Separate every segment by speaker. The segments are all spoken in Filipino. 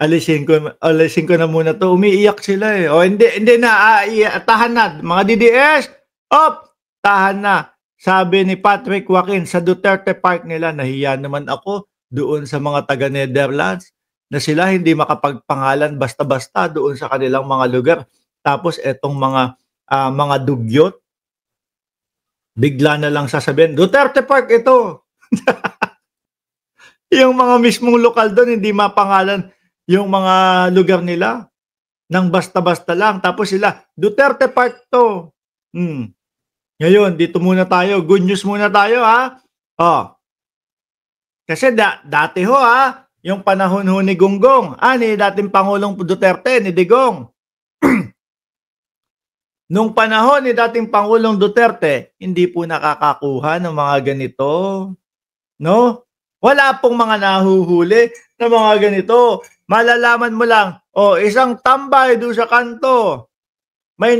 Speaker 1: alisin ko na muna 'to, umiiyak sila, eh. O hindi na, tahan na mga DDS, tahan na. Sabi ni Patrick Joaquin sa Duterte Park nila, nahiya naman ako doon sa mga taga Netherlands na sila hindi makapagpangalan basta-basta doon sa kanilang mga lugar. Tapos etong mga dugyot, bigla na lang sasabihin, Duterte Park ito. Yung mga mismong lokal doon hindi mapangalan yung mga lugar nila nang basta-basta lang. Tapos sila, Duterte Park to. Ngayon, dito muna tayo. Good news muna tayo, ha? Kasi dati ho, yung panahon ho ni Gonggong, ni dating Pangulong Duterte, ni Digong. Nung panahon ni dating Pangulong Duterte, hindi po nakakakuha ng mga ganito. No? Wala pong mga nahuhuli na mga ganito. Malalaman mo lang, isang tambay doon sa kanto. May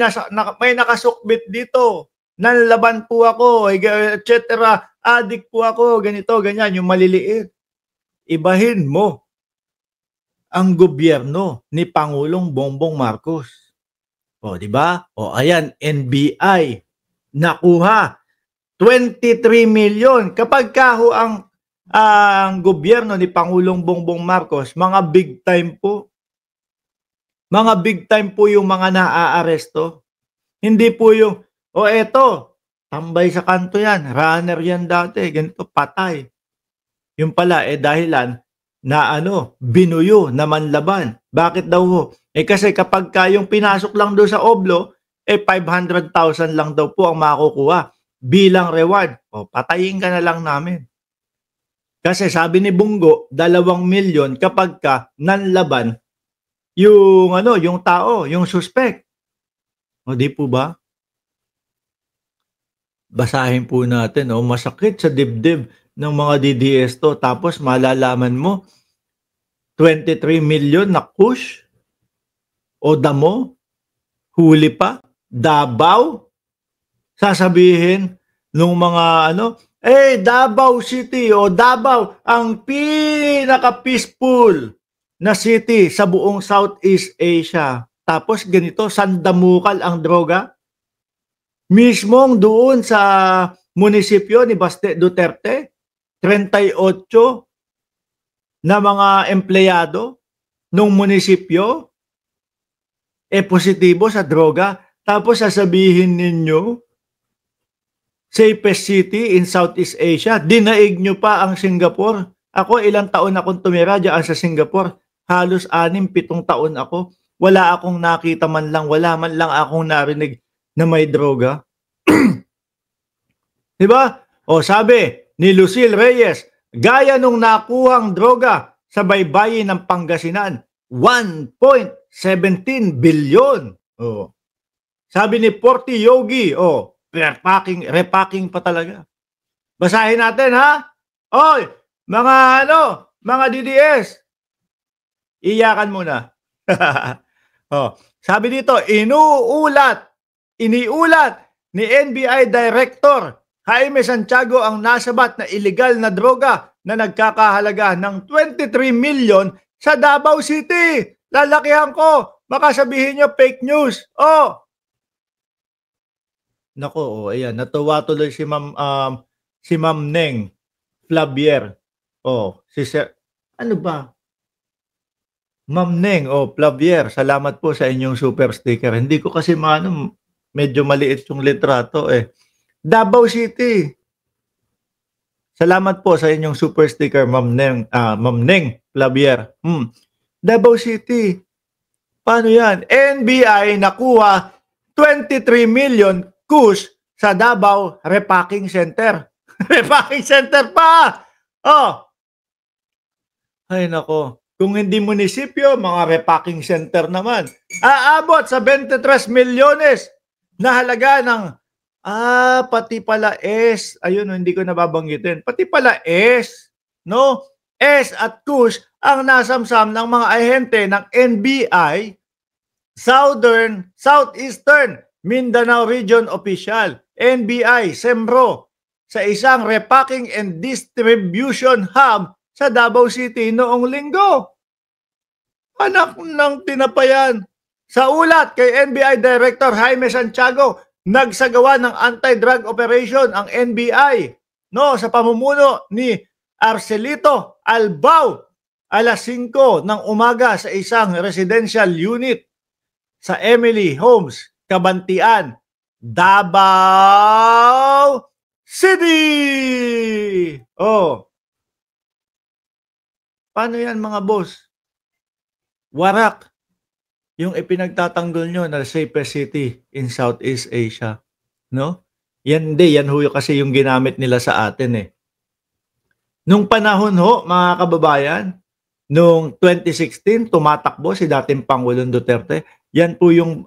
Speaker 1: nakasukbit dito. Nanlaban po ako, etc. Adik po ako, ganito, ganyan, yung maliliit. Ibahin mo ang gobyerno ni Pangulong Bongbong Marcos. Di ba? Ayan, NBI. Nakuha 23 million. Kapag kaho ang gobyerno ni Pangulong Bongbong Marcos, mga big time po. Mga big time po yung mga naaaresto. Hindi po yung, eto, tambay sa kanto yan, runner yan dati, ganito, patay. Yung pala, dahilan na binuyo na manlaban. Bakit daw? Kasi kapag yung pinasok lang doon sa Oblo, 500,000 lang daw po ang makukuha bilang reward. Patayin ka na lang namin. Kasi sabi ni Bungo, 2 milyon kapag ka nanlaban yung tao, yung suspect. Di po ba? Basahin po natin, masakit sa dibdib ng mga DDS to. Tapos malalaman mo, 23 million na push o damo, huli pa, Davao. Sasabihin nung mga Davao City o Davao ang pinaka-peaceful na city sa buong Southeast Asia. Tapos ganito, sandamukal ang droga. Mismong doon sa munisipyo ni Baste Duterte, 38 na mga empleyado ng munisipyo positibo sa droga. Tapos sasabihin ninyo, safest city in Southeast Asia, dinaig nyo pa ang Singapore. Ako, ilang taon akong tumira dyan sa Singapore. Halos 6-7 taon ako. Wala akong nakita man lang, wala man lang akong narinig na may droga. Diba? Sabi ni Lucille Reyes, gaya nung nakuhang droga sa baybayin ng Pangasinan, 1.17 billion. Sabi ni Porty Yogi, repacking pa talaga. Basahin natin, ha? Mga DDS, iyakan muna. Sabi dito, iniulat ni NBI Director Jaime Santiago ang nasabat na illegal na droga na nagkakahalaga ng 23 million sa Davao City. Lalakihan ko. Baka sabihin nyo fake news. Nako, ayan. Natuwa tuloy si Ma'am Neng Flavier. Ano ba? Ma'am Neng, Flavier, salamat po sa inyong super sticker. Hindi ko kasi medyo maliit yung litrato Davao City. Salamat po sa inyong super sticker, Ma'am Neng Flavier. Davao City. Paano yan? NBI nakuha 23 million kush sa Davao Repacking Center. Repacking Center pa! Ay nako. Kung hindi munisipyo, mga repacking center naman. Aabot sa 23 milyones na halaga ng, pati pala S. Ayun, hindi ko nababanggitin. Pati pala S. No? S at kush ang nasamsam ng mga ahente ng NBI Southeastern Mindanao Region Official, NBI Sembro, sa isang repacking and distribution hub sa Davao City noong linggo. Anak ng tinapayan. Sa ulat kay NBI Director Jaime Santiago, nagsagawa ng anti-drug operation ang NBI sa pamumuno ni Arcelito Albao alas 5 ng umaga sa isang residential unit sa Emily Homes, Kabantian, Davao City. Paano yan mga boss? Warak yung ipinagtatanggol nyo na safest city in Southeast Asia. No? Yan kasi yung ginamit nila sa atin eh. Nung panahon mga kababayan, nung 2016, tumatakbo si dating Pangulong Duterte. Yan po yung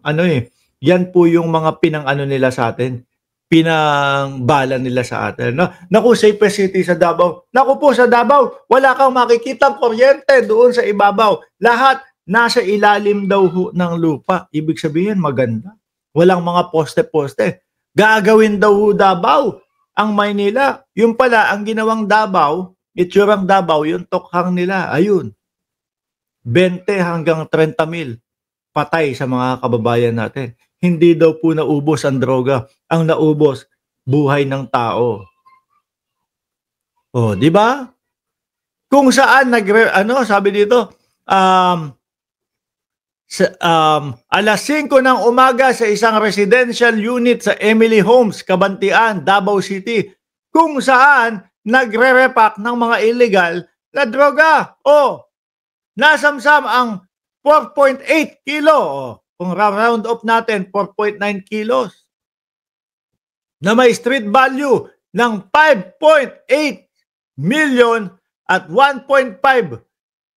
Speaker 1: yan po yung mga nila sa atin. Pinangbala nila sa atin. Naku, safest city sa Davao. Naku po, sa Davao, wala kang makikitang kuryente doon sa ibabaw. Lahat nasa ilalim daw ng lupa. Ibig sabihin, maganda. Walang mga poste-poste. Gagawin daw Davao ang Maynila. Yung pala, ang ginawang Davao, itsurang Davao, yung tokhang nila, ayun. 20 hanggang 30 mil patay sa mga kababayan natin. Hindi daw po naubos ang droga. Ang naubos, buhay ng tao. Di ba? Kung saan sabi dito, alas 5 ng umaga sa isang residential unit sa Emily Homes, Kabantian, Davao City, kung saan nagre-repack ng mga illegal na droga. Nasamsam ang 4.8 kilo. Kung round off natin, 4.9 kilos. Na may street value ng 5.8 million at 1.5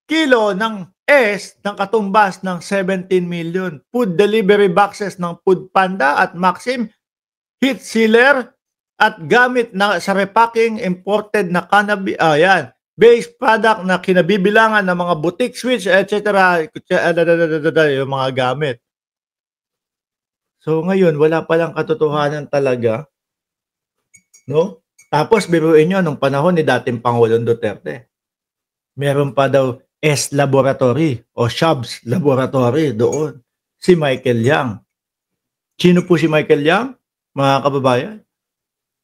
Speaker 1: kilo ng ng katumbas ng 17 million. Food delivery boxes ng Food Panda at Maxim, heat sealer at gamit na sa repacking imported na cannabis. Base product na kinabibilangan ng mga boutique switch, etc. Yung mga gamit. So ngayon, wala palang katotohanan talaga. No? Tapos biruin nyo, nung panahon ni dating Pangulong Duterte, meron pa daw Laboratory o Shabs Laboratory doon. Si Michael Yang. Sino po si Michael Yang? Mga kababayan?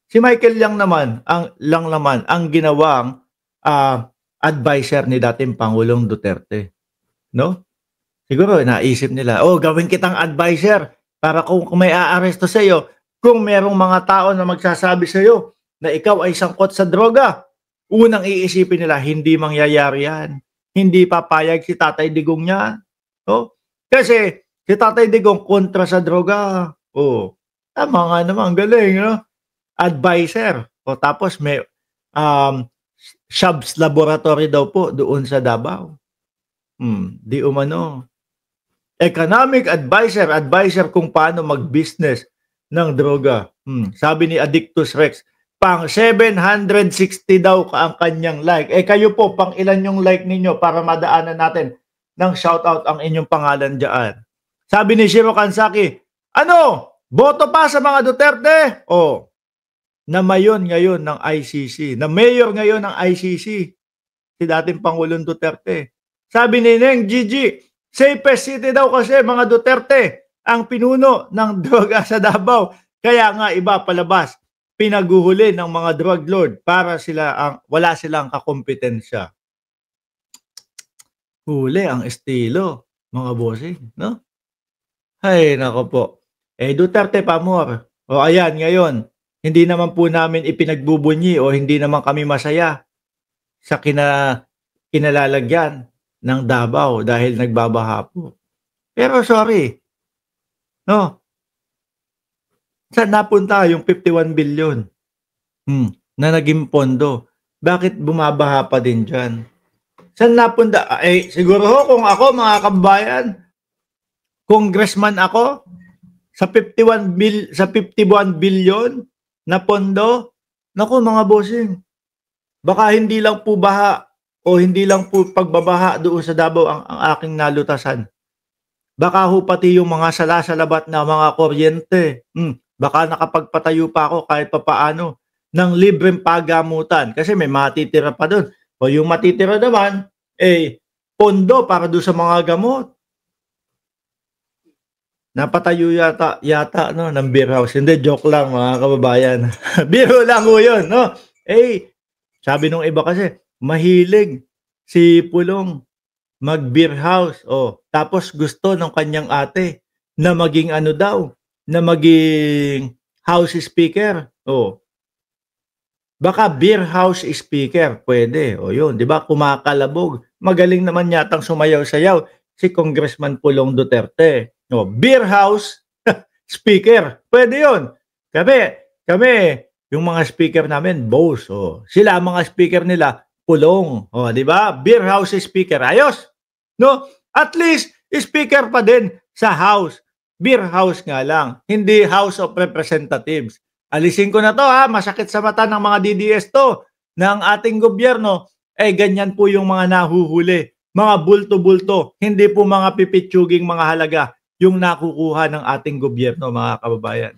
Speaker 1: Si Michael Yang naman, ang ginawang advisor ni dating Pangulong Duterte. No? Siguro naisip nila, gawin kitang advisor para kung may aaresto sa iyo, kung merong mga tao na magsasabi sa iyo na ikaw ay sangkot sa droga, unang iisipin nila, hindi mangyayari yan. Hindi papayag si Tatay Digong niya. Kasi si Tatay Digong kontra sa droga. Tama nga naman, galing. Advisor. Tapos may Shabs Laboratory daw po doon sa Davao. Di umano. Economic advisor kung paano mag-business ng droga. Sabi ni Addictus Rex, pang 760 daw ang kanyang like. Kayo po, pang ilan yung like ninyo para madaanan natin ng shoutout ang inyong pangalan dyan. Sabi ni Shiro Kansaki, boto pa sa mga Duterte? Na mayon ngayon ng ICC, na mayor ngayon ng ICC, si dating Pangulong Duterte. Sabi ni Neng Gigi, safest city daw kasi mga Duterte ang pinuno ng droga sa Davao. Kaya nga iba palabas, pinaguhuli ng mga drug lord para wala silang kakompetensya. Huli ang estilo, mga bossing, no? Ay, nako po. Duterte pa more. Ayan, ngayon, hindi naman po namin ipinagbubunyi o hindi naman kami masaya sa kinalalagyan ng Davao dahil nagbabaha po. Pero sorry, no? Saan napunta yung 51 billion na naging pondo? Bakit bumabaha pa din dyan? Saan napunta? Siguro kung ako, mga kababayan, congressman ako, sa 51 billion na pondo, naku mga bossing, baka hindi lang po baha o hindi lang po pagbabaha doon sa Davao ang aking nalutasan. Baka ho pati yung mga salasalabat na mga kuryente. Baka nakapagpatayo pa ako kahit papaano ng libreng pagamutan kasi may matitira pa doon. O yung matitira naman, pondo para doon sa mga gamot. Napatayo yata no ng beer house. Hindi, joke lang mga kababayan. Biro lang ho yun, no? Sabi nung iba kasi, mahilig si Pulong mag-beer house. Tapos gusto ng kanyang ate na maging ano daw, na maging house speaker. Baka beer house speaker, pwede. Yun, 'di ba? Kumakalabog. Magaling naman yatang sumayaw-sayaw si Congressman Pulong Duterte. Beer house speaker, pwede 'yun. Kami, yung mga speaker namin, boss. Sila ang mga speaker nila, Pulong. 'Di ba? Beer house speaker, ayos. No? At least speaker pa din sa house. Beer house nga lang, hindi House of Representatives. Alisin ko na to masakit sa mata ng mga DDS to, ng ating gobyerno. Ganyan po yung mga nahuhuli, mga bulto-bulto, hindi po mga pipitsuging mga halaga yung nakukuha ng ating gobyerno, mga kababayan.